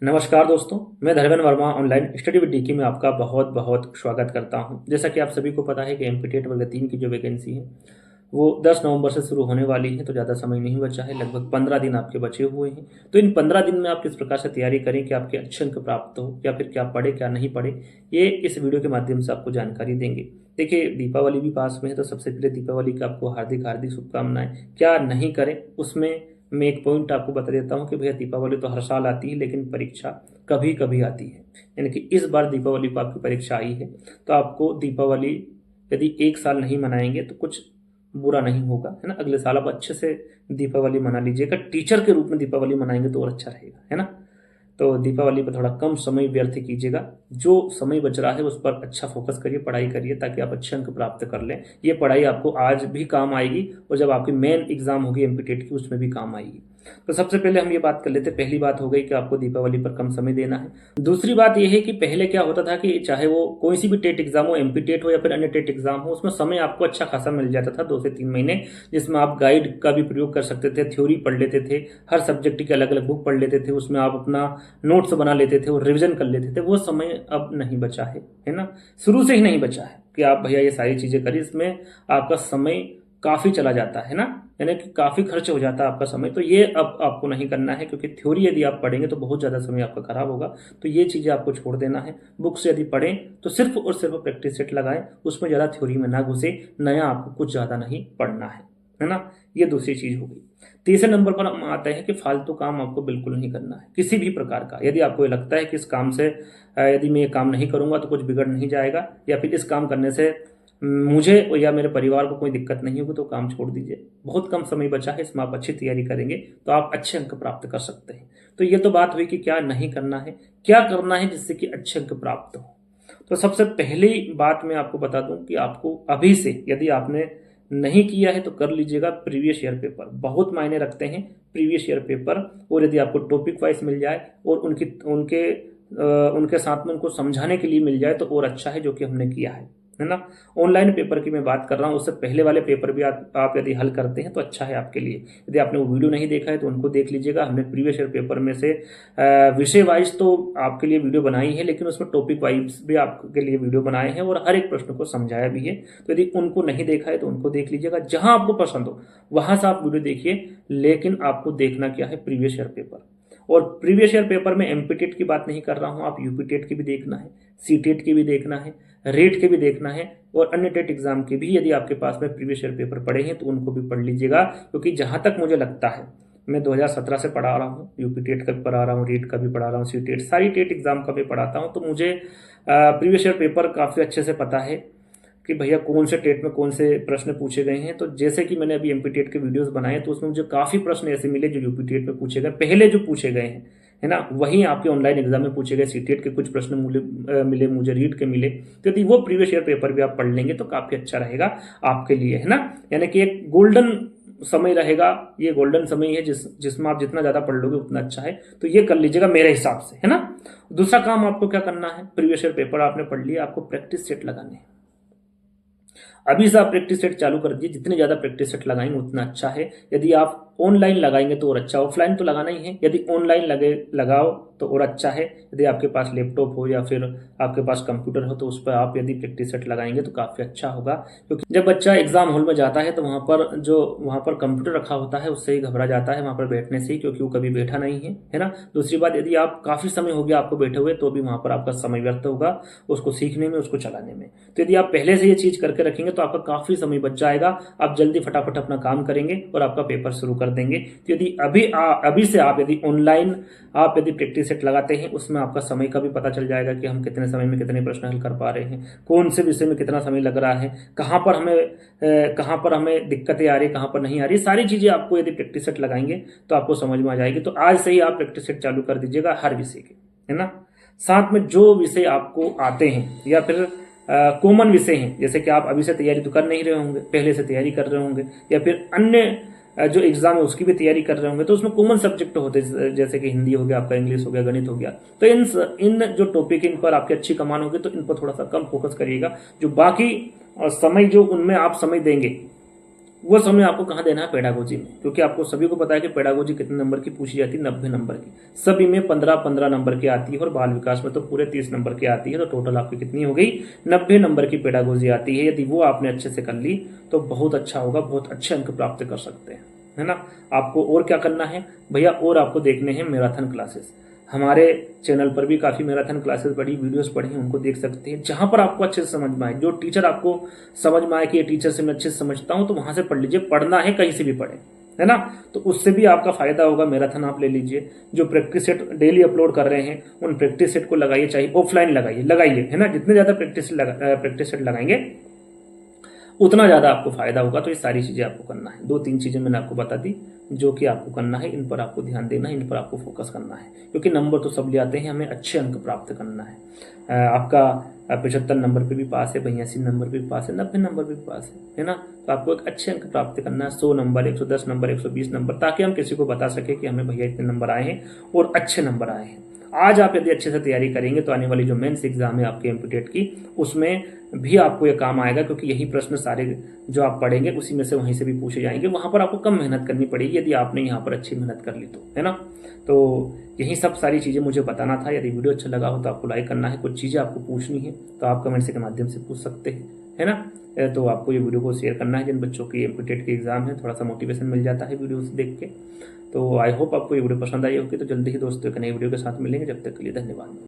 नमस्कार दोस्तों, मैं Dharmendra Verma online study with DK में आपका बहुत बहुत स्वागत करता हूं। जैसा कि आप सभी को पता है कि एमपीटेट वर्ग 3 की जो वैकेंसी है वो 10 नवंबर से शुरू होने वाली है, तो ज़्यादा समय नहीं बचा है। लगभग 15 दिन आपके बचे हुए हैं। तो इन 15 दिन में आप किस प्रकार से तैयारी करें कि आपके अच्छे अंक प्राप्त हो, या फिर क्या पढ़े क्या नहीं पढ़े, ये इस वीडियो के माध्यम से आपको जानकारी देंगे। देखिए, दीपावली भी पास में है, तो सबसे पहले दीपावली की आपको हार्दिक हार्दिक शुभकामनाएं। क्या नहीं करें उसमें मैं एक पॉइंट आपको बता देता हूं कि भैया दीपावली तो हर साल आती है, लेकिन परीक्षा कभी कभी आती है। यानी कि इस बार दीपावली पर आपकी परीक्षा आई है, तो आपको दीपावली यदि एक साल नहीं मनाएंगे तो कुछ बुरा नहीं होगा, है ना। अगले साल आप अच्छे से दीपावली मना लीजिएगा। टीचर के रूप में दीपावली मनाएंगे तो और अच्छा रहेगा, है ना। तो दीपावली पर थोड़ा कम समय व्यर्थ कीजिएगा। जो समय बच रहा है उस पर अच्छा फोकस करिए, पढ़ाई करिए, ताकि आप अच्छे अंक प्राप्त कर लें। ये पढ़ाई आपको आज भी काम आएगी और जब आपकी मेन एग्जाम होगी एमपीटेट की, उसमें भी काम आएगी। तो सबसे पहले हम ये बात कर लेते हैं। पहली बात हो गई कि आपको दीपावली पर कम समय देना है। दूसरी बात यह है कि पहले क्या होता था कि चाहे वो कोई सी भी टेट एग्जाम हो, एमपीटेट हो या फिर अन्य टेट एग्जाम हो, उसमें समय आपको अच्छा खासा मिल जाता था, 2 से 3 महीने, जिसमें आप गाइड का भी प्रयोग कर सकते थे, थ्योरी पढ़ लेते थे, हर सब्जेक्ट की अलग अलग बुक पढ़ लेते थे, उसमें आप अपना नोट्स बना लेते थे और रिविजन कर लेते थे। वो समय अब नहीं बचा है ना। शुरू से ही नहीं बचा है कि आप भैया ये सारी चीजें करिए। इसमें आपका समय काफी चला जाता है ना, यानी कि काफी खर्च हो जाता है आपका समय। तो ये अब आपको नहीं करना है, क्योंकि थ्योरी यदि आप पढ़ेंगे तो बहुत ज्यादा समय आपका खराब होगा। तो ये चीजें आपको छोड़ देना है। बुक्स यदि पढ़ें तो सिर्फ और सिर्फ प्रैक्टिस सेट लगाएं, उसमें ज्यादा थ्योरी में ना घुसे। नया आपको कुछ ज्यादा नहीं पढ़ना है ना। ये दूसरी चीज हो गई। तीसरे नंबर पर हम आते हैं कि फालतू काम आपको बिल्कुल नहीं करना है, किसी भी प्रकार का। यदि आपको ये लगता है कि इस काम से यदि मैं ये काम नहीं करूंगा तो कुछ बिगड़ नहीं जाएगा, या फिर इस काम करने से मुझे या मेरे परिवार को कोई दिक्कत नहीं होगी, तो काम छोड़ दीजिए। बहुत कम समय बचा है, इसमें आप अच्छी तैयारी करेंगे तो आप अच्छे अंक प्राप्त कर सकते हैं। तो ये तो बात हुई कि क्या नहीं करना है, क्या करना है जिससे कि अच्छे अंक प्राप्त हो। तो सबसे पहली बात मैं आपको बता दूं कि आपको अभी से, यदि आपने नहीं किया है तो कर लीजिएगा। प्रीवियस ईयर पेपर बहुत मायने रखते हैं, प्रीवियस ईयर पेपर। और यदि आपको टॉपिक वाइज मिल जाए और उनके साथ में उनको समझाने के लिए मिल जाए तो और अच्छा है, जो कि हमने किया है ना। ऑनलाइन पेपर की मैं बात कर रहा हूँ, उससे पहले वाले पेपर भी आप यदि हल करते हैं तो अच्छा है आपके लिए। यदि आपने वो वीडियो नहीं देखा है तो उनको देख लीजिएगा। हमने प्रीवियस ईयर पेपर में से विषय वाइज तो आपके लिए वीडियो बनाई है, लेकिन उसमें टॉपिक वाइज भी आपके लिए वीडियो बनाए हैं और हर एक प्रश्न को समझाया भी है। तो यदि उनको नहीं देखा है तो उनको देख लीजिएगा। जहां आपको पसंद हो वहां से आप वीडियो देखिए, लेकिन आपको देखना क्या है, प्रीवियस ईयर पेपर। और प्रीवियस ईयर पेपर में एमपीटेट की बात नहीं कर रहा हूं, आप यूपीटेट की भी देखना है, सीटेट की भी देखना है, रेट के भी देखना है, और अन्य टेट एग्जाम के भी यदि आपके पास में प्रीवियस ईयर पेपर पड़े हैं तो उनको भी पढ़ लीजिएगा। क्योंकि जहां तक मुझे लगता है, मैं 2017 से पढ़ा रहा हूँ, यूपी टेट का भी पढ़ा रहा हूँ, रेट का भी पढ़ा रहा हूँ, सी टेट, सारी टेट एग्जाम का भी पढ़ाता हूँ। तो मुझे प्रीवियस ईयर पेपर काफ़ी अच्छे से पता है कि भैया कौन से टेट में कौन से प्रश्न पूछे गए हैं। तो जैसे कि मैंने अभी एमपी टेट के वीडियोस बनाए, तो उसमें मुझे काफ़ी प्रश्न ऐसे मिले जो यूपी टेट में पूछे गए, पहले जो पूछे गए हैं, है ना, वहीं आपके ऑनलाइन एग्जाम में पूछे गए। सीटेट के कुछ प्रश्न मिले मुझे, रीड के मिले। तो यदि वो प्रीवियस ईयर पेपर भी आप पढ़ लेंगे तो काफ़ी अच्छा रहेगा आपके लिए, है ना। यानी कि एक गोल्डन समय रहेगा, ये गोल्डन समय है जिसमें आप जितना ज़्यादा पढ़ लोगे उतना अच्छा है। तो ये कर लीजिएगा मेरे हिसाब से, है ना। दूसरा काम आपको क्या करना है, प्रीवियस ईयर पेपर आपने पढ़ लिया, आपको प्रैक्टिस सेट लगाने हैं। अभी से आप प्रैक्टिस सेट चालू कर दीजिए। जितने ज्यादा प्रैक्टिस सेट लगाएंगे उतना अच्छा है। यदि आप ऑनलाइन लगाएंगे तो और अच्छा, ऑफलाइन तो लगाना ही है। यदि ऑनलाइन लगाओ तो और अच्छा है। यदि आपके पास लैपटॉप हो या फिर आपके पास कंप्यूटर हो तो उस पर आप यदि प्रैक्टिस सेट लगाएंगे तो काफी अच्छा होगा। क्योंकि जब बच्चा एग्जाम हॉल में जाता है तो वहां पर कंप्यूटर रखा होता है, उससे ही घबरा जाता है वहां पर बैठने से ही, क्योंकि वो कभी बैठा नहीं है ना। दूसरी बात, यदि आप काफी समय हो गया आपको बैठे हुए, तो भी वहां पर आपका समय व्यर्थ होगा उसको सीखने में, उसको चलाने में। तो यदि आप पहले से ये चीज करके रखेंगे तो आपका काफी समय बच जाएगा। आप जल्दी फटाफट अपना काम करेंगे और आपका पेपर शुरू कर देंगे। तो यदि अभी से आप यदि ऑनलाइन आप यदि प्रैक्टिस सेट लगाते हैं, उसमें आपका समय का भी पता चल जाएगा कि हम कितने समय में कितने प्रश्न हल कर पा रहे हैं, कौन से विषय में कितना समय लग रहा है, कहाँ पर हमें दिक्कतें आ रही है, कहाँ पर नहीं आ रही। सारी चीजें आपको यदि प्रैक्टिस सेट लगाएंगे तो आपको समझ में आ जाएगी। तो आज से ही आप प्रैक्टिस सेट चालू कर दीजिएगा हर विषय के, है ना। साथ में जो विषय आपको आते हैं या फिर कॉमन विषय हैं, जैसे कि आप अभी से तैयारी तो कर नहीं रहे होंगे, पहले से तैयारी कर रहे होंगे, या फिर अन्य जो एग्जाम है उसकी भी तैयारी कर रहे होंगे, तो उसमें कॉमन सब्जेक्ट होते हैं, जैसे कि हिंदी हो गया आपका, इंग्लिश हो गया, गणित हो गया। तो इन जो टॉपिक, इन पर आपकी अच्छी कमान होगी, तो इन पर थोड़ा सा कम फोकस करिएगा। जो बाकी समय जो उनमें आप समय देंगे, वो समय आपको कहाँ देना है, पेडागोजी में, क्योंकि आपको सभी को पता है कि पेडागोजी कितने नंबर की पूछी जाती है, 90 नंबर की। सभी में 15-15 नंबर की आती है और बाल विकास में तो पूरे 30 नंबर की आती है। तो टोटल आपकी कितनी हो गई, 90 नंबर की पेडागोजी आती है। यदि वो आपने अच्छे से कर ली तो बहुत अच्छा होगा, बहुत अच्छे अंक प्राप्त कर सकते हैं, है ना। आपको और क्या करना है भैया, और आपको देखने हैं मैराथन क्लासेस। हमारे चैनल पर भी काफ़ी मैराथन क्लासेस पढ़ी, वीडियोस पढ़ी हैं, उनको देख सकते हैं। जहां पर आपको अच्छे से समझ में आए, जो टीचर आपको समझ में आए कि ये टीचर से मैं अच्छे से समझता हूं, तो वहां से पढ़ लीजिए। पढ़ना है कहीं से भी पढ़े, है ना। तो उससे भी आपका फायदा होगा। मैराथन आप ले लीजिए, जो प्रैक्टिस सेट डेली अपलोड कर रहे हैं उन प्रैक्टिस सेट को लगाइए, चाहे ऑफलाइन लगाइए, है ना। जितने ज्यादा प्रैक्टिस सेट लगाएंगे उतना ज़्यादा आपको फायदा होगा। तो ये सारी चीज़ें आपको करना है। 2-3 चीज़ें मैंने आपको बता दी जो कि आपको करना है, इन पर आपको ध्यान देना है, इन पर आपको फोकस करना है, क्योंकि नंबर तो सब ले आते हैं, हमें अच्छे अंक प्राप्त करना है। आपका 75 नंबर पे भी पास है, 82 नंबर पे भी पास है, 90 नंबर पे भी पास है ना। तो आपको एक अच्छे अंक प्राप्त करना है, 100 नंबर, 110 नंबर, 120 नंबर, ताकि हम किसी को बता सके कि हमें भैया इतने नंबर आए हैं और अच्छे नंबर आए हैं। आज आप यदि अच्छे से तैयारी करेंगे तो आने वाली जो मेंस एग्जाम है आपके एमपीटेट की, उसमें भी आपको ये काम आएगा, क्योंकि यही प्रश्न सारे जो आप पढ़ेंगे उसी में से वहीं से भी पूछे जाएंगे। वहां पर आपको कम मेहनत करनी पड़ेगी यदि आपने यहाँ पर अच्छी मेहनत कर ली तो, है ना। तो यही सब सारी चीज़ें मुझे बताना था। यदि वीडियो अच्छा लगा हो तो आपको लाइक करना है। कुछ चीज़ें आपको पूछनी है तो आप कमेंट्स के माध्यम से पूछ सकते हैं, है ना। तो आपको ये वीडियो को शेयर करना है जिन बच्चों की एमपीटेट की एग्जाम है, थोड़ा सा मोटिवेशन मिल जाता है वीडियोस देख के। तो आई होप आपको ये वीडियो पसंद आई होगी। तो जल्दी ही दोस्तों एक नई वीडियो के साथ मिलेंगे, जब तक के लिए धन्यवाद।